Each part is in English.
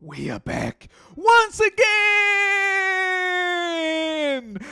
We are back once again!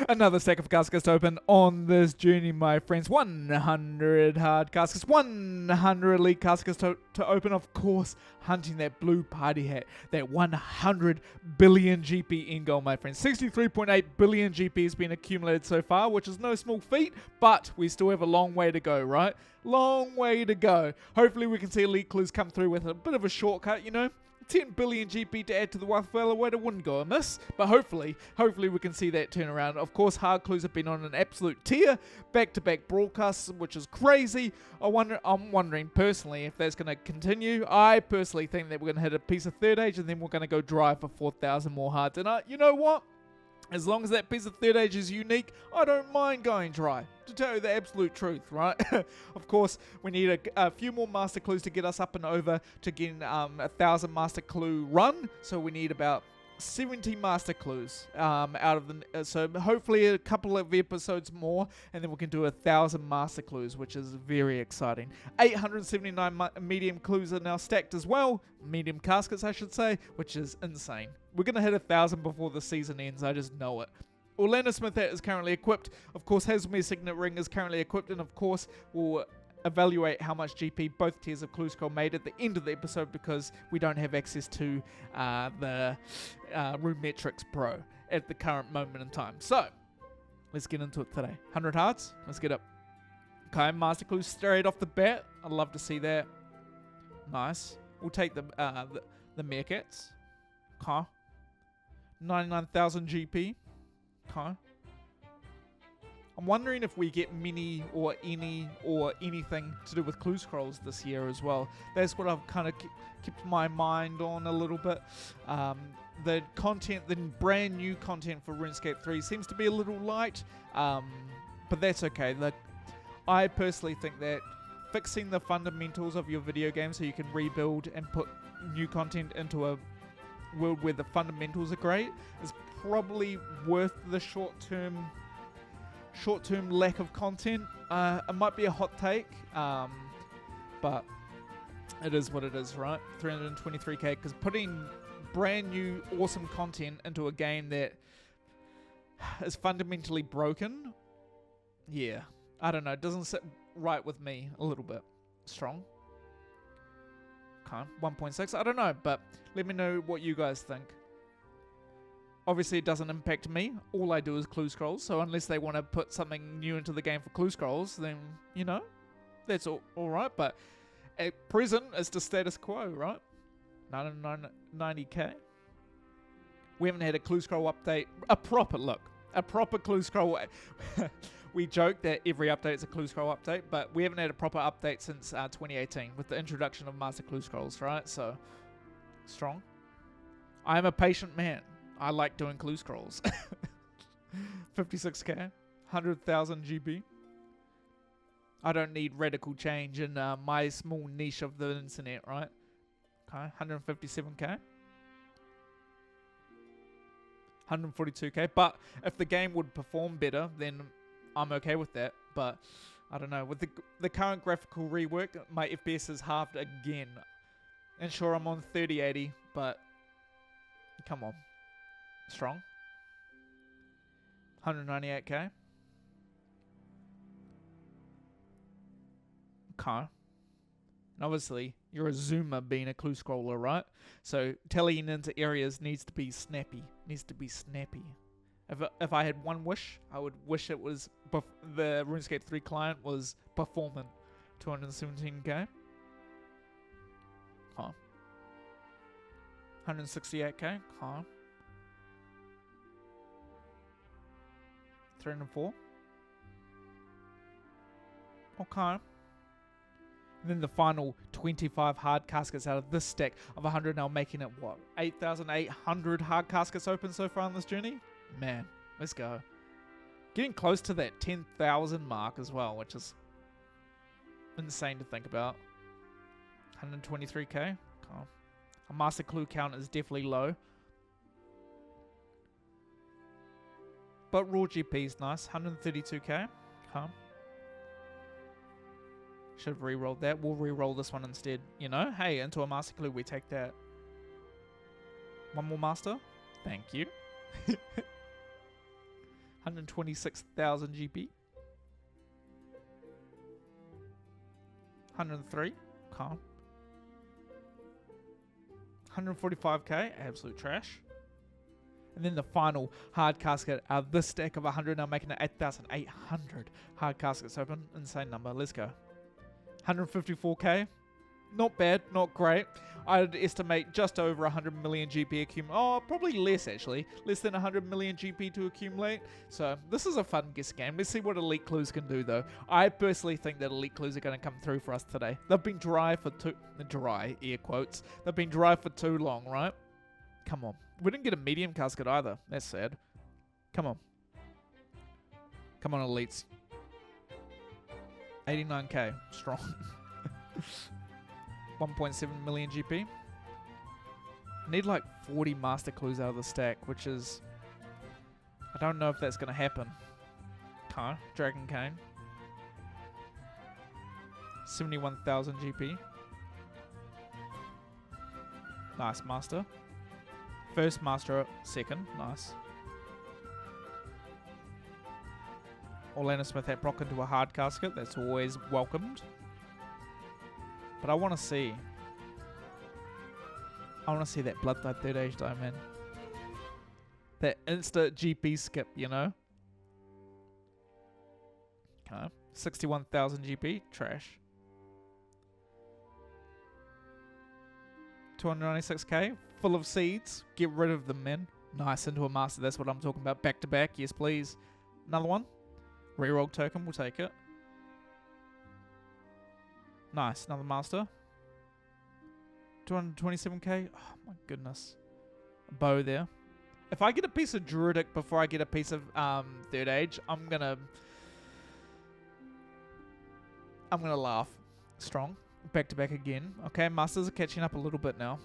Another stack of caskets to open on this journey, my friends. 100 hard caskets, 100 elite caskets to open. Of course, hunting that blue party hat, that 100 billion GP end goal, my friends. 63.8 billion GP has been accumulated so far, which is no small feat, but we still have a long way to go, right? Long way to go. Hopefully we can see elite clues come through with a bit of a shortcut, you know? 10 billion GP to add to the Wealth Waiter wouldn't go amiss, but hopefully we can see that turn around. Of course, hard clues have been on an absolute tear, back-to-back broadcasts, which is crazy. I'm wondering personally if that's going to continue. I personally think that we're going to hit a piece of third age and then we're going to go drive for 4,000 more hards. And you know what? As long as that piece of third age is unique, I don't mind going dry. To tell you the absolute truth, right? Of course, we need a few more master clues to get us up and over to getting 1,000 master clue run. So we need about 70 master clues out of the. So hopefully a couple of episodes more, and then we can do 1,000 master clues, which is very exciting. 879 medium clues are now stacked as well. Medium caskets, I should say, which is insane. We're going to hit 1,000 before the season ends. I just know it. Orlando Smith hat is currently equipped. Of course, Hazelmere's Signet Ring is currently equipped. And of course, we'll evaluate how much GP both tiers of Clue Scroll made at the end of the episode because we don't have access to the Room Metrics Pro at the current moment in time. So, let's get into it today. 100 hearts. Let's get up. Okay, Master Clue straight off the bat. I'd love to see that. Nice. We'll take the Meerkats. Okay. 99,000 GP. Okay. I'm wondering if we get mini or any or anything to do with clue scrolls this year as well. That's what I've kind of kept my mind on a little bit. The content, the brand new content for Runescape 3 seems to be a little light, but that's okay. I personally think that fixing the fundamentals of your video game so you can rebuild and put new content into a world where the fundamentals are great is probably worth the short-term lack of content. It might be a hot take, but it is what it is, right? 323k, because putting brand new awesome content into a game that is fundamentally broken, yeah, I don't know, it doesn't sit right with me a little bit. Strong. Okay, 1.6, I don't know, but let me know what you guys think. Obviously, it doesn't impact me. All I do is clue scrolls. So unless they want to put something new into the game for clue scrolls, then, you know, that's all right. But at present, it's the status quo, right? 90k. We haven't had a clue scroll update. A proper clue scroll. We joke that every update is a clue scroll update, but we haven't had a proper update since 2018 with the introduction of master clue scrolls, right? So, strong. I am a patient man. I like doing clue scrolls. 56k, 100,000 GB. I don't need radical change in my small niche of the internet, right? Okay, 157k. 142k. But if the game would perform better, then I'm okay with that. But I don't know. With the current graphical rework, my FPS is halved again. And sure, I'm on 3080, but come on. Strong. 198k. Okay. And obviously, you're a zoomer being a clue scroller, right? So, tallying into areas needs to be snappy. If I had one wish, I would wish it was the RuneScape 3 client was performant. 217k. Huh. 168k. Huh. 304. Okay. And then the final 25 hard caskets out of this stack of 100 now, making it what? 8,800 hard caskets open so far on this journey? Man, let's go. Getting close to that 10,000 mark as well, which is insane to think about. 123k. Okay. A master clue count is definitely low. But raw GP is nice. 132k. Okay. Should have re-rolled that. We'll re-roll this one instead. You know? Hey, into a master clue, we take that. One more master. Thank you. 126,000 GP. 103. Calm. 145k. Absolute trash. And then the final hard casket out of this stack of 100. Now making it 8,800 hard caskets open. Insane number. Let's go. 154k. Not bad. Not great. I'd estimate just over 100 million GP accumulate. Oh, probably less actually. Less than 100 million GP to accumulate. So this is a fun guess game. Let's see what Elite Clues can do though. I personally think that Elite Clues are going to come through for us today. They've been dry for dry, air quotes. They've been dry for too long, right? Come on. We didn't get a medium casket either. That's sad. Come on. Come on, Elites. 89k. Strong. 1.7 million GP. Need like 40 master clues out of the stack, which is... I don't know if that's going to happen. Okay. Dragon Cane. 71,000 GP. Nice, master. First master, second. Nice. Orlando Smith hat proc into a hard casket. That's always welcomed. But I want to see. I want to see that Blood Tide Third Age die, man. That insta GP skip, you know? Okay. 61,000 GP. Trash. 296k. Full of seeds. Get rid of them, man. Nice. Into a master. That's what I'm talking about. Back to back. Yes, please. Another one. Reroll token. We'll take it. Nice. Another master. 227k. Oh, my goodness. A bow there. If I get a piece of Druidic before I get a piece of Third Age, I'm gonna laugh. Strong. Back to back again. Okay, masters are catching up a little bit now.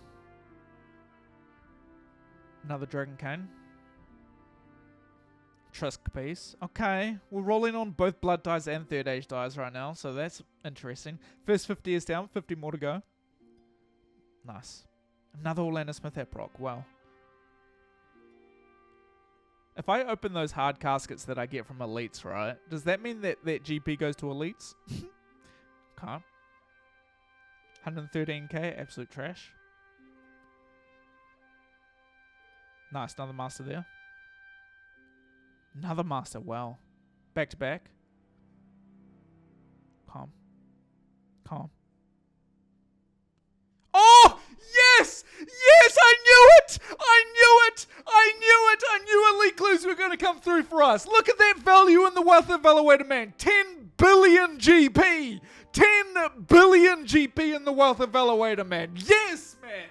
Another Dragon Cane. Trisk piece. Okay, we're rolling on both Blood Dies and Third Age dies right now, so that's interesting. First 50 is down, 50 more to go. Nice. Another Orlando Smith hat proc. Wow. If I open those hard caskets that I get from Elites, right, does that mean that GP goes to Elites? Okay. 113k, absolute trash. Nice, another master there. Another master, wow. Back to back. Calm. Calm. Oh! Yes! Yes! I knew it! I knew it! I knew it! I knew Elite Clues were going to come through for us. Look at that value in the Wealth of Valuator, man. 10 billion GP! 10 billion GP in the Wealth of Valuator, man. Yes, man!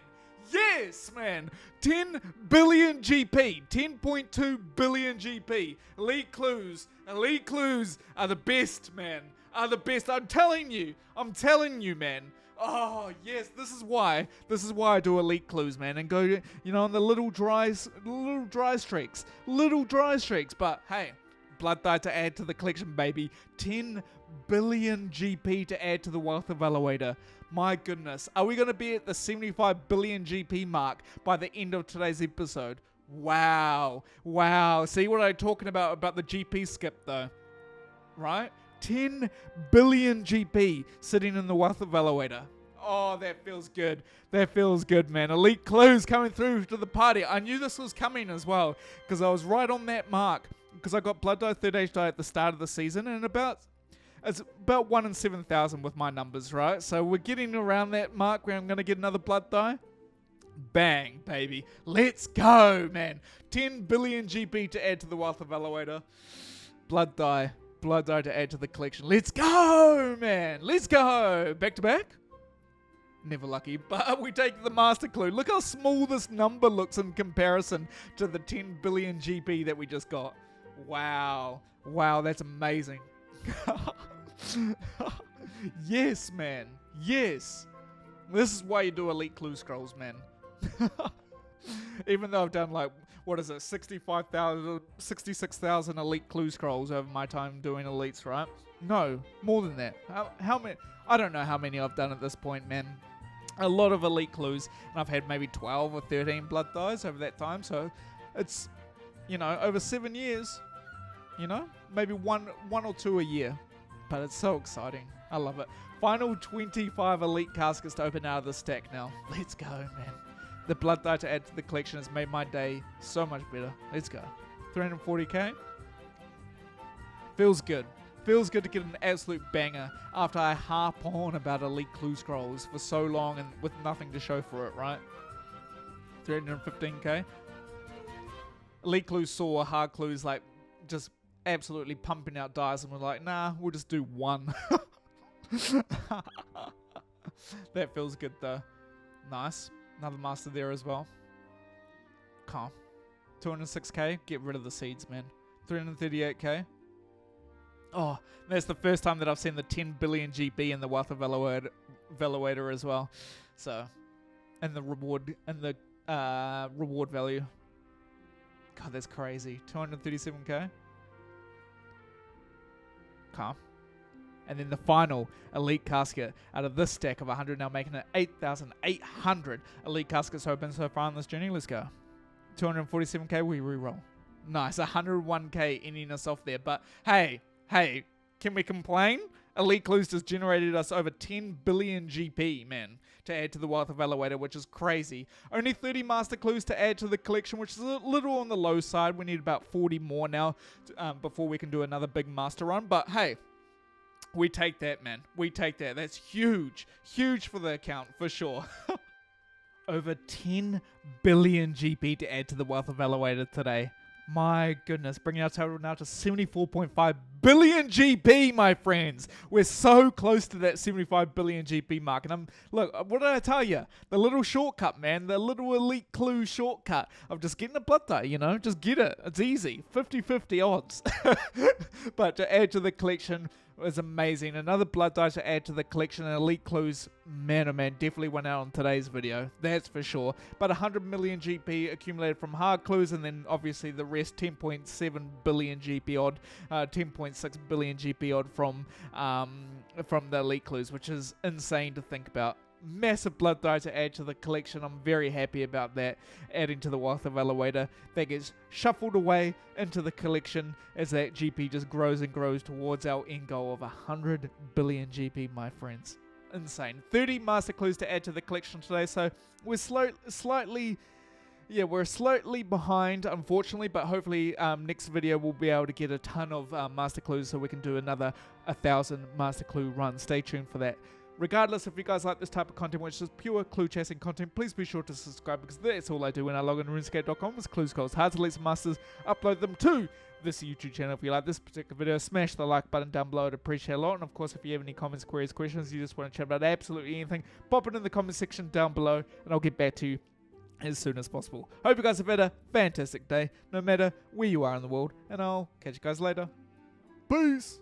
Yes, man. 10 billion GP. 10.2 billion GP. Elite Clues. Elite Clues are the best, man. Are the best. I'm telling you. I'm telling you, man. Oh, yes. This is why I do Elite Clues, man. And go, on the little dry streaks. Little dry streaks. But, hey, Blood Die to add to the collection, baby. 10 billion GP to add to the Wealth of Valuator. My goodness. Are we going to be at the 75 billion GP mark by the end of today's episode? Wow. Wow. See what I'm talking about the GP skip, though? Right? 10 billion GP sitting in the Wealth of Valuator. Oh, that feels good. That feels good, man. Elite Clues coming through to the party. I knew this was coming as well because I was right on that mark because I got Blood Die, Third Age Die at the start of the season and it's about 1 in 7,000 with my numbers, right? So we're getting around that mark where I'm going to get another Blood Die. Bang, baby. Let's go, man. 10 billion GP to add to the Wealth of Valuator. Blood Die to add to the collection. Let's go, man. Let's go. Back to back? Never lucky, but we take the master clue. Look how small this number looks in comparison to the 10 billion GP that we just got. Wow. Wow, that's amazing. Yes, man. Yes. This is why you do Elite Clue Scrolls, man. Even though I've done 66,000 Elite Clue Scrolls over my time doing Elites, right? No, more than that. How many? I don't know how many I've done at this point, man. a lot of elite clues, and I've had maybe 12 or 13 blood dyes over that time, so it's, you know, over 7 years, you know, maybe one or two a year, but it's so exciting. I love it. Final 25 elite caskets to open out of the stack now. Let's go, man. The blood dye to add to the collection has made my day so much better. Let's go. 340k. Feels good. Feels good to get an absolute banger after I harp on about elite clue scrolls for so long and with nothing to show for it, right? 315k. Elite clues saw hard clues like just absolutely pumping out dice, and we're like, nah, we'll just do one. That feels good though. Nice. Another master there as well. Calm. 206k. Get rid of the seeds, man. 338k. Oh, that's the first time that I've seen the 10 billion GP in the Wealth of Valuator as well. So, and the reward value. God, that's crazy. 237k. Calm. And then the final elite casket out of this stack of 100, now making it 8,800 elite caskets open so far on this journey. Let's go. 247k, we reroll. Nice, 101k ending us off there. But hey, can we complain? Elite Clues just generated us over 10 billion GP, man, to add to the Wealth of Elevator, which is crazy. Only 30 Master Clues to add to the collection, which is a little on the low side. We need about 40 more now before we can do another big Master run. But hey, we take that, man. We take that. That's huge. Huge for the account, for sure. Over 10 billion GP to add to the Wealth of Elevator today. My goodness, bringing our total now to 74.5 billion GP, my friends. We're so close to that 75 billion GP mark. And look, what did I tell you? The little shortcut, man. The little elite clue shortcut of just getting a blood dye, you know? Just get it. It's easy. 50-50 odds. But to add to the collection was amazing. Another blood dye to add to the collection, and elite clues, man oh man, definitely went out on today's video, that's for sure. But 100 million GP accumulated from hard clues, and then obviously the rest, 10.7 billion GP odd, 10.6 billion GP odd from the elite clues, which is insane to think about. Massive blood dye to add to the collection. I'm very happy about that, adding to the Wealth of Elevator. That gets shuffled away into the collection as that GP just grows and grows towards our end goal of 100 billion GP, my friends. Insane. 30 master clues to add to the collection today, so we're slightly behind, unfortunately, but hopefully next video we'll be able to get a ton of master clues so we can do another 1,000 master clue run. Stay tuned for that. Regardless, if you guys like this type of content, which is pure clue chasing content, please be sure to subscribe, because that's all I do when I log on to Runescape.com is clues, calls, hard to elites, masters, upload them to this YouTube channel. If you like this particular video, smash the like button down below. I'd appreciate a lot. And of course, if you have any comments, queries, questions, you just want to chat about absolutely anything, pop it in the comment section down below, and I'll get back to you as soon as possible. Hope you guys have had a fantastic day, no matter where you are in the world, and I'll catch you guys later. Peace!